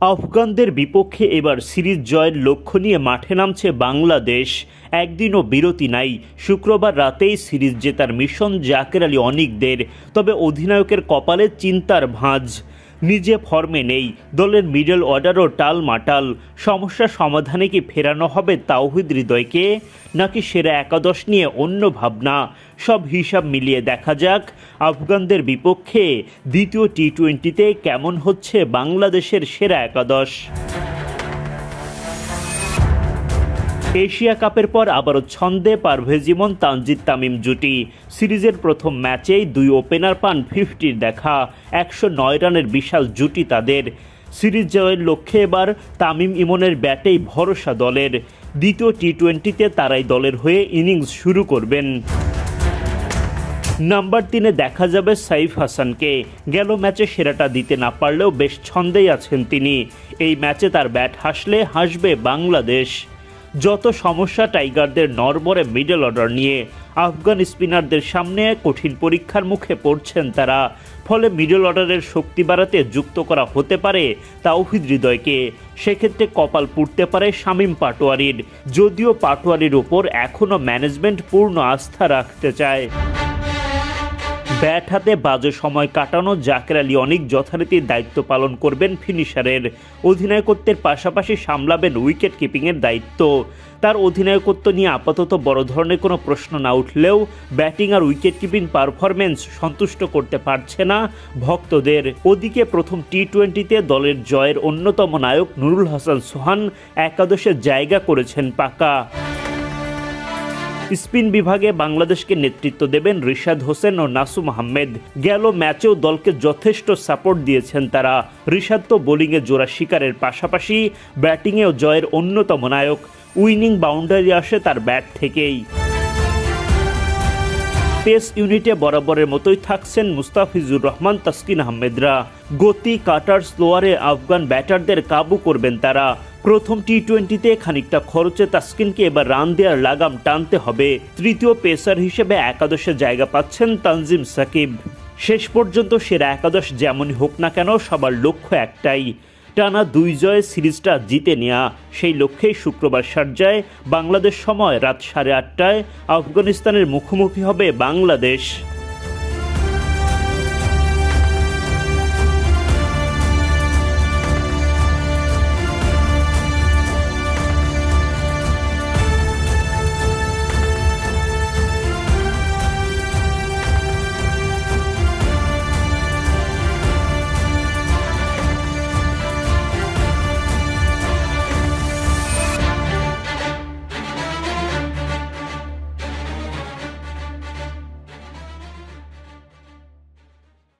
আফগানদের বিপক্ষে এবার সিরিজ জয়ের লক্ষ্য নিয়ে মাঠে নামছে বাংলাদেশ। একদিনও বিরতি নাই। শুক্রবার রাতেই সিরিজ জেতার মিশন জাকের আলী অনিকদের। তবে অধিনায়কের কপালে চিন্তার ভাঁজ। নিজে ফর্মে নেই, দলের মিডল অর্ডারও টালমাটাল। সমস্যা সমাধানে কি ফেরানো হবে তাওহিদ হৃদয়কে, নাকি সেরা একাদশ নিয়ে অন্য ভাবনা? সব হিসাব মিলিয়ে দেখা যাক আফগানদের বিপক্ষে দ্বিতীয় টি-20তে কেমন হচ্ছে বাংলাদেশের সেরা একাদশ। এশিয়া কাপের পর আবারও ছন্দে পারভেজ ইমন তানজিদ তামিম জুটি। সিরিজের প্রথম ম্যাচেই দুই ওপেনার পান 50-র দেখা। 109 রানের বিশাল জুটি তাদের। সিরিজ জয়ের লক্ষ্যে এবার তামিম ইমনের ব্যাটেই ভরসা দলের। দ্বিতীয় টি-20তে তারাই দলের হয়ে ইনিংস শুরু করবেন। নাম্বার 3-এ দেখা যাবে সাইফ হাসানকে। গেল ম্যাচে সেরাটা দিতে না পারলেও বেশ ছন্দেই আছেন তিনি। এই ম্যাচে তার ব্যাট হাসলে হাসবে বাংলাদেশ। যত সমস্যা টাইগারদের নড়বড়ে মিডল অর্ডার নিয়ে। আফগান স্পিনারদের সামনে কঠিন পরীক্ষার মুখে পড়ছেন তারা। ফলে মিডল অর্ডারের শক্তি বাড়াতে যুক্ত করা হতে পারে তাওহিদ হৃদয়কে। সেক্ষেত্রে কপাল পুড়তে পারে শামীম পাটোয়ারির। যদিও পাটোয়ারির ওপর এখনও ম্যানেজমেন্ট পূর্ণ আস্থা রাখতে চায়। ব্যাট হাতে বাজে সময় কাটানো জাকের আলী অনিক যথারীতি দায়িত্ব পালন করবেন ফিনিশারের। অধিনায়কত্বের পাশাপাশি সামলাবেন উইকেট কিপিংয়ের দায়িত্ব। তার অধিনায়কত্ব নিয়ে আপাতত বড় ধরনের কোনো প্রশ্ন না উঠলেও ব্যাটিং আর উইকেট কিপিং পারফরমেন্স সন্তুষ্ট করতে পারছে না ভক্তদের। ওদিকে প্রথম টি-20তে দলের জয়ের অন্যতম নায়ক নুরুল হাসান সোহান একাদশে জায়গা করেছেন পাকা। স্পিন বিভাগে বাংলাদেশকে নেতৃত্ব দেবেন রিশাদ হোসেন ও নাসুম আহমেদ। গেল ম্যাচেও দলকে যথেষ্ট সাপোর্ট দিয়েছেন তারা। রিশাদ তো বোলিংয়ে জোড়া শিকারের পাশাপাশি ব্যাটিংয়েও জয়ের অন্যতম নায়ক। উইনিং বাউন্ডারি আসে তার ব্যাট থেকেই। পেস ইউনিটে বরাবরের মতোই থাকছেন মুস্তাফিজুর রহমান, তাসকিন আহমেদরা। গতি, কাটার, স্লোয়ারে আফগান ব্যাটারদের কাবু করবেন তারা। প্রথম টি-20তে খানিকটা খরচে তাসকিনকে এবার রান দেওয়ার লাগাম টানতে হবে। তৃতীয় পেসার হিসেবে একাদশে জায়গা পাচ্ছেন তানজিম সাকিব। শেষ পর্যন্ত সেরা একাদশ যেমনই হোক না কেন সবার লক্ষ্য একটাই, টানা 2 জয়ে সিরিজটা জিতে নেওয়া। সেই লক্ষ্যেই শুক্রবার শারজায় বাংলাদেশ সময় রাত 8:30টায় আফগানিস্তানের মুখোমুখি হবে বাংলাদেশ।